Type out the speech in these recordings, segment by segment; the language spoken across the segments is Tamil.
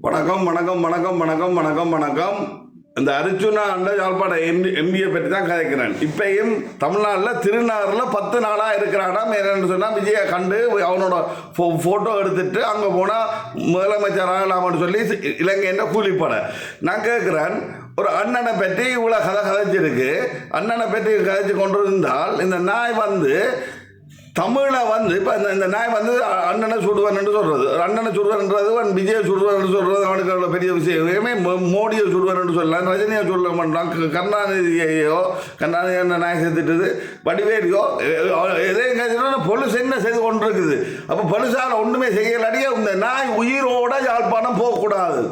வணக்கம் வணக்கம் வணக்கம் வணக்கம் வணக்கம் வணக்கம். இந்த அர்ஜுனா அண்ட யாழ்ப்பாண எம்பியை பற்றி தான் கதைக்கிறேன். இப்பயும் தமிழ்நாட்டில் திருநகரில் 10 நாளாக இருக்கிறானா. என்னென்னு சொன்னால் விஜயை கண்டு அவனோட ஃபோட்டோ எடுத்துட்டு அங்கே போனால் முதலமைச்சர் ஆகலாம்னு சொல்லி இலங்கைன்ற கூலிப்பட. நான் கேட்குறேன், ஒரு அண்ணனை பற்றி இவ்வளோ கதைச்சிருக்கு. அண்ணனை பற்றி கதைச்சு கொண்டு இருந்தால் இந்த நாய் வந்து தமிழை வந்து இப்போ இந்த நாய் வந்து அண்ணனை சுடுவன்னு சொல்கிறது, அண்ணனை சுடுவன்றது விஜயை சுடுவன்னு சொல்கிறது அவனுக்கு அவ்வளோ பெரிய விஷயம். மோடியை சுடுவன்னு சொல்லலாம், ரஜினியை சொல்ல மாட்டான், கருணாநிதி என்ன நாய் சேர்த்துட்டுது, வடிவேலியோ எதையும் பொலிஸ் என்ன செய்து கொண்டு இருக்குது. அப்போ பொலிஸால் ஒன்றுமே செய்யலாடியே இந்த நாய் உயிரோட யாழ்ப்பாணம் போகக்கூடாது.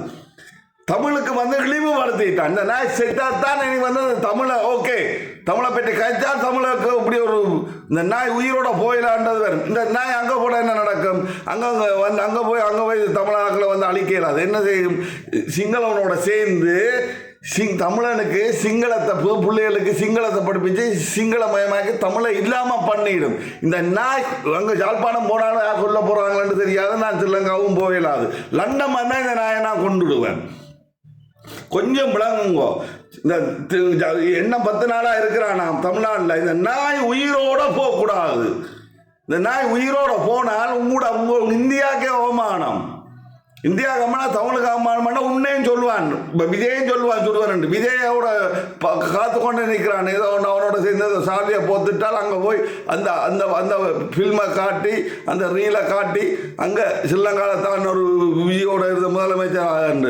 தமிழுக்கு வந்து இழிவுபடுத்திட்டான். இந்த நாய் செத்தாத்தான் இனி வந்து தமிழை ஓகே, தமிழை பற்றி கழிச்சா தமிழுக்கு இப்படி ஒரு இந்த நாய் உயிரோட போயிடலான்றது வரும். இந்த நாய் அங்கே போட என்ன நடக்கும்? அங்கே போய் தமிழாக்களை வந்து அழிக்கலாது. என்ன செய்யும்? சிங்களவனோட சேர்ந்து தமிழனுக்கு சிங்களத்தை பிள்ளைகளுக்கு சிங்களத்தை படிப்பிச்சு சிங்களமயமாக்கி தமிழை இல்லாமல் பண்ணிடும். இந்த நாய் அங்கே யாழ்ப்பாணம் போனாலும் யார் சொல்ல போகிறாங்களேன்னு தெரியாது. நான் ஸ்ரீலங்காவும் போயிடாது. லண்டன் வந்தால் இந்த நாயை நான் கொண்டுடுவேன். கொஞ்சம் விளங்குங்கோ. இந்த என்ன 10 நாளாக இருக்கிறான் நாம் தமிழ்நாட்டில். இந்த நாய் உயிரோட போகக்கூடாது. இந்த நாய் உயிரோட போனால் உங்களோட இந்தியாவுக்கே அவமானம். இந்தியா கம்மனா தமிழுக்கு அவமானம் உன்னையும் சொல்லுவான், விஜயும் சொல்லுவான் சுடுவான். விஜயோட காத்து கொண்டு நிற்கிறான். ஏதோ ஒன்று அவனோட சேர்ந்து சாலியை போத்துட்டால் அங்கே போய் அந்த அந்த அந்த ஃபில்மை காட்டி அந்த ரீலை காட்டி அங்கே ஸ்ரீலங்காவில் ஒரு விஜயோட இருந்த முதலமைச்சர்.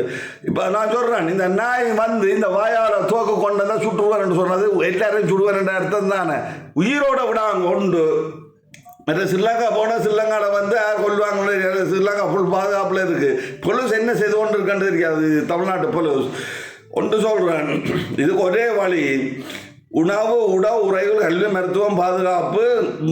இப்போ நான் சொல்கிறேன், இந்த நாய் வந்து இந்த வாயால் தோக்கு கொண்டு வந்தால் சுட்டுருவான்னு சொன்னது எல்லாரையும் சுடுவான் அர்த்தம் தானே. உயிரோட விடாங்க உண்டு. மற்ற ஸ்ரீலங்கா போனால் ஸ்ரீலங்காவில் வந்து கொள்வாங்க. ஸ்ரீலங்கா ஃபுல் பாதுகாப்பில் இருக்குது. பொலிஸ் என்ன செய்து கொண்டு இருக்கான்னு தெரியாது. தமிழ்நாட்டு பொலிஸ் ஒன்று சொல்கிறேன், இதுக்கு ஒரே வழி உணவு உறைகள் கல்வி மருத்துவம் பாதுகாப்பு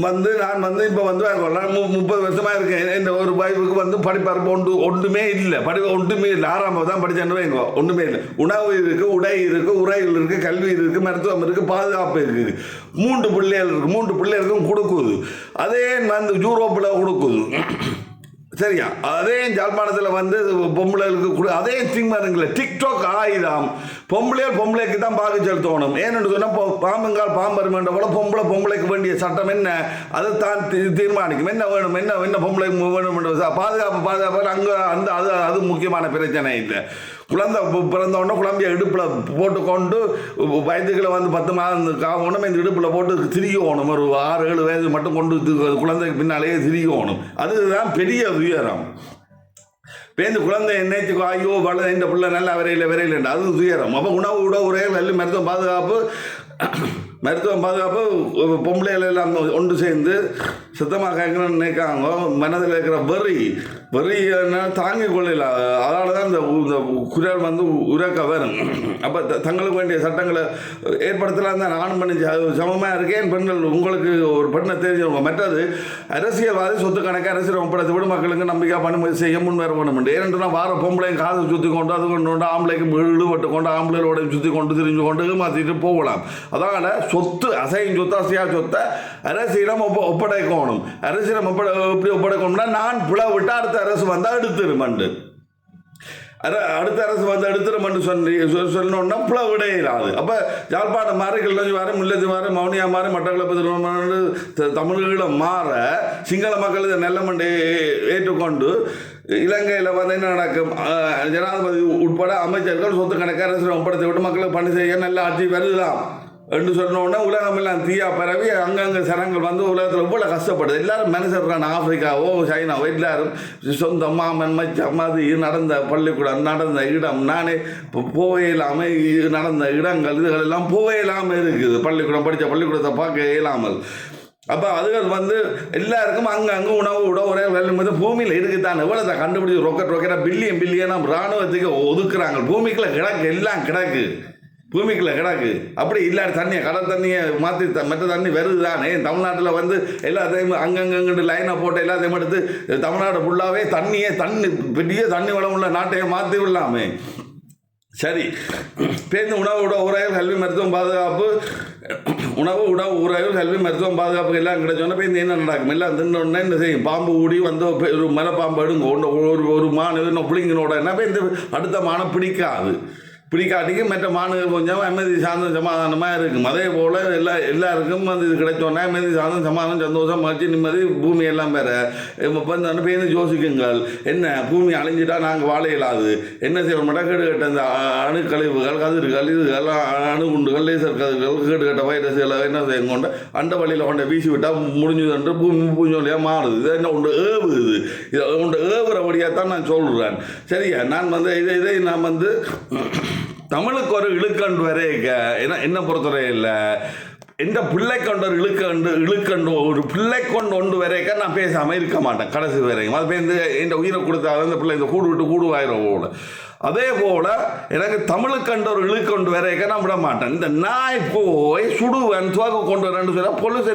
வந்து நான் வந்து இப்போ வந்து 30 வருஷமாக இருக்கேன். இந்த ஒரு வாய்ப்புக்கு வந்து படிப்பறிப்பு ஒன்றுமே இல்லை. ஒன்றுமே இல்லை. 6ஆம் தான் படித்தேன்னு வைங்க, ஒன்றுமே இல்லை. உணவு இருக்குது, உடை இருக்குது, உரைகள் இருக்குது, கல்வி இருக்குது, மருத்துவம் இருக்குது, பாதுகாப்பு இருக்குது. 3 பிள்ளைகள் இருக்குது. 3 பிள்ளைகளுக்கும் கொடுக்குது. அதே வந்து யூரோப்பில் கொடுக்குது. சரியா? அதே ஜாழ்ப்பாணத்தில் வந்து பொம்பளைகளுக்கு அதே திங்மருங்கள டிக்டாக் ஆயுதம் பொம்பளைக்கு தான் பாக்கு செலுத்தணும். ஏன்னு சொன்னால் பாம்புங்கால் பாம்பருமென்ற போல பொம்பளைக்கு வேண்டிய சட்டம் என்ன அதை தான் தீர்மானிக்கும். என்ன வேணும், என்ன பொம்பளைக்கு வேணும், பாதுகாப்பு அங்கே அந்த அது முக்கியமான பிரச்சனை இல்லை. குழந்தை பிறந்தோடனே குழந்தைய இடுப்பில் போட்டுக்கொண்டு வயதுகளை வந்து 10 மாதம் காவணும். இந்த இடுப்பில் போட்டு திரியோணும். ஒரு 6-7 வயது மட்டும் கொண்டு குழந்தைக்கு பின்னாலேயே திரியோணும். அதுதான் பெரிய துயரம். பேருந்து குழந்தை என்னைக்கு ஐயோ வள இந்த பிள்ளை நல்லா விரையில் அது துயரம். அப்போ உணவு உரைகள் எல்லாம் மருத்துவம் பாதுகாப்பு பொம்பளைகள் எல்லாம் ஒன்று சேர்ந்து சுத்தமாக கேட்கணும்னு நினைக்காங்க. மனதில் இருக்கிற வெறி தாங்கிக் கொள்ளல. அதனால தான் இந்த குரல் வந்து உரைக்க வரும். அப்போ தங்களுக்கு வேண்டிய சட்டங்களை ஏற்படுத்தலாம் தான் நானும் பண்ணி சமமாக இருக்கேன். பெண்கள் உங்களுக்கு ஒரு பெண்ணை தெரிஞ்சவங்க. மற்றது அரசியல்வாதி சொத்து கணக்கு அரசியல் ஒப்படைத்து விட மக்களுக்கு நம்பிக்கை பண்ணி செய்ய முன் வர வேணும். ஏனென்றால் வார பொம்பளையும் காது சுற்றி கொண்டு அது கொண்டு ஆம்பளைக்கு இழுபட்டு கொண்டு ஆம்பளையோட சுற்றி கொண்டு திரிஞ்சு கொண்டு மாற்றிட்டு போகலாம். அதனால் சொத்து அசையும் சொத்து அசையா சொத்தை அரசியலம் ஒப்படைக்கணும். அரசியலம் எப்படி ஒப்படைக்கணும்னா நான் புல விட்டு அடுத்த அரசு வந்தால் எடுத்துருமண்டு அடுத்த அரசு வந்து எடுத்துருமண்டு சொன்னோன்னா புல விடையிலாது. அப்போ யாழ்ப்பாணம் மாறி கிளஞ்சி மாறி முல்லைத்து மாறி மௌனியா மாறி மட்டக்களப்பு தமிழீழம் மாற சிங்கள மக்கள் இதை நல்ல மண்டை ஏற்றுக்கொண்டு இலங்கையில் வந்து என்ன நடக்கும்? ஜனாதிபதி உட்பட அமைச்சர்கள் சொத்து கணக்கு அரசு ஒப்படைத்து விட்டு மக்களுக்கு பணி செய்ய நல்ல ஆட்சி வருதுதான் என்று சொன்னோடனே உலகமெல்லாம் தீயா பரவி அங்கங்கே சனங்கள் வந்து உலகத்தில் இவ்வளோ கஷ்டப்படுது. எல்லாரும் மனுஷர்றான். ஆப்பிரிக்காவோ சைனாவோ எல்லாரும் சொந்த மாமன் மச்சம் அது நடந்த பள்ளிக்கூடம் நடந்த இடம் நானே போயிடாமல் நடந்த இடங்கள் இதுகள் எல்லாம் போயிடாமல் இருக்குது. பள்ளிக்கூடம் படித்த பள்ளிக்கூடத்தை பார்க்க இயலாமல். அப்போ அதுகள் வந்து எல்லாருக்கும் அங்கங்கே உணவு ஒரே வேலை வந்து பூமியில் இருக்குதான். எவ்வளோ தான் கண்டுபிடிச்சி ரொக்கெட்டாக பில்லியனாக இராணுவத்துக்கு ஒதுக்குறாங்க. பூமிக்குள்ள கிடக்கு, எல்லாம் கிடக்கு, பூமிக்குள்ள கிடக்கு. அப்படி இல்லாத தண்ணியை கடல் தண்ணியை மாற்றி மற்ற தண்ணி வருது தானே. தமிழ்நாட்டில் வந்து எல்லாத்தையும் அங்கங்கிட்டு லைனை போட்டு எல்லாத்தையும் எடுத்து தமிழ்நாடு ஃபுல்லாகவே தண்ணி பெரிய தண்ணி வளம் உள்ள நாட்டையே மாற்றி விடலாமே. சரி, பேருந்து உணவு உறைகள் கல்வி மருத்துவம் பாதுகாப்பு உறைகள் கல்வி மருத்துவம் பாதுகாப்பு எல்லாம் கிடைச்சோன்னா பேருந்து என்ன நடக்கும்? எல்லாம் தின்னோடனே என்ன செய்யும்? பாம்பு ஊடி வந்து ஒரு மலைப்பாம்பு எடுங்க ஒரு மாணவன் பிள்ளைங்களோட என்ன பேருந்து அடுத்த மானம் பிடிக்காட்டிக்கு மற்ற மாணவர்கள் கொஞ்சம் அமைதி சார்ந்த சமாதானமாக இருக்கும். அதே போல் எல்லாருக்கும் வந்து இது கிடைச்சோன்னா அமைதி சார்ந்த சமாதானம் சந்தோஷம் மகிழ்ச்சி நிம்மதி பூமி எல்லாம் வேற இப்போ வந்து பேருந்து யோசிக்குங்கள். என்ன பூமி அழிஞ்சிட்டா நாங்கள் வாழ இயலாது, என்ன செய்வோம்? கேடு கட்ட இந்த அணுக்கழிவுகள் கதிர்கள் இதுகள் அணுகுண்டுகள் லேசர் கதிர்கள் கேடு கட்ட வைரஸ்கள் என்ன செய்யும் கொண்டு அந்த வழியில் கொண்ட வீசி விட்டால் முடிஞ்சது என்று பூமி பூஞ்சொலியாக மாறுது. இது என்ன ஒன்று ஏவுது, இதை ஒன்று ஏவுறபடியாக தான் நான் சொல்கிறேன். சரியா? நான் வந்து இதை நான் வந்து தமிழுக்கு ஒரு இழுக்கண்டு வரைக்க என்ன பொறுத்தவரை இல்லை, எந்த பிள்ளை கொண்டு ஒரு இழுக்கண்டு ஒரு பிள்ளை கொண்டு ஒன்று வரைக்க நான் பேசாமல் இருக்க மாட்டேன் கடைசி வரைக்கும். அது பேருந்து என் உயிரை கொடுத்தாலும் அந்த பிள்ளை இந்த கூடு விட்டு கூடுவாயிரம் போல. அதே போல் எனக்கு தமிழுக்கண்டு ஒரு இழுக்கொண்டு வரைக்க நான் விட மாட்டேன். இந்த நாய் போய் சுடுவன் துவக்க கொண்டு வரேன்னு சொல்ல பொலிஸ்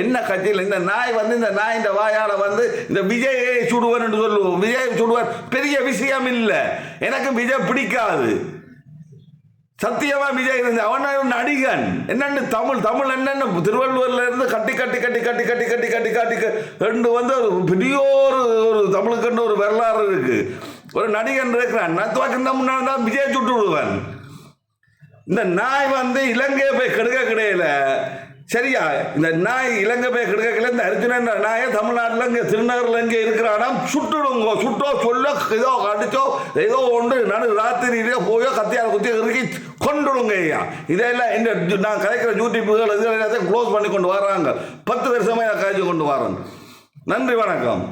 என்ன கட்சியில் இந்த நாய் வந்து இந்த நாய் இந்த வாயால் வந்து இந்த விஜயை சுடுவன் என்று சொல்லுவோம். விஜய் சுடுவன் பெரிய விஷயம் இல்லை, எனக்கு விஜய் பிடிக்காது. சத்தியமா விஜய் இருந்த அவன் நடிகன். என்னென்னு தமிழ் என்னென்ன திருவள்ளுவர்ல இருந்து கட்டி ரெண்டு வந்து ஒரு பெரிய ஒரு தமிழுக்குன்னு ஒரு வரலாறு இருக்கு. ஒரு நடிகன் இருக்கிறான், நான் முன்னாடி தான் விஜய் சுட்டு விடுவேன். இந்த நாய் வந்து இலங்கையை போய் கெடுக்க கிடையில. சரியா? இந்த நாய் இலங்கை போய் கெடுக்கல. இந்த அர்ஜுனன் நாயை தமிழ்நாட்டில் இங்கே திருநகரில் இங்கே இருக்கிறானா சுட்டுடுங்க. சுட்டோ சொல்ல ஏதோ அடிச்சோ ஏதோ ஒன்று ராத்திரியிலே போயோ கத்தியால் குத்தி இறுக்கி கொண்டுடுங்க ஐயா. இதெல்லாம் இந்த நான் கதைக்கிற யூடியூப்புகள் இது எல்லாத்தையும் க்ளோஸ் பண்ணி கொண்டு வராங்க. 10 வருஷமாக கதைச்சு கொண்டு வராங்க. நன்றி, வணக்கம்.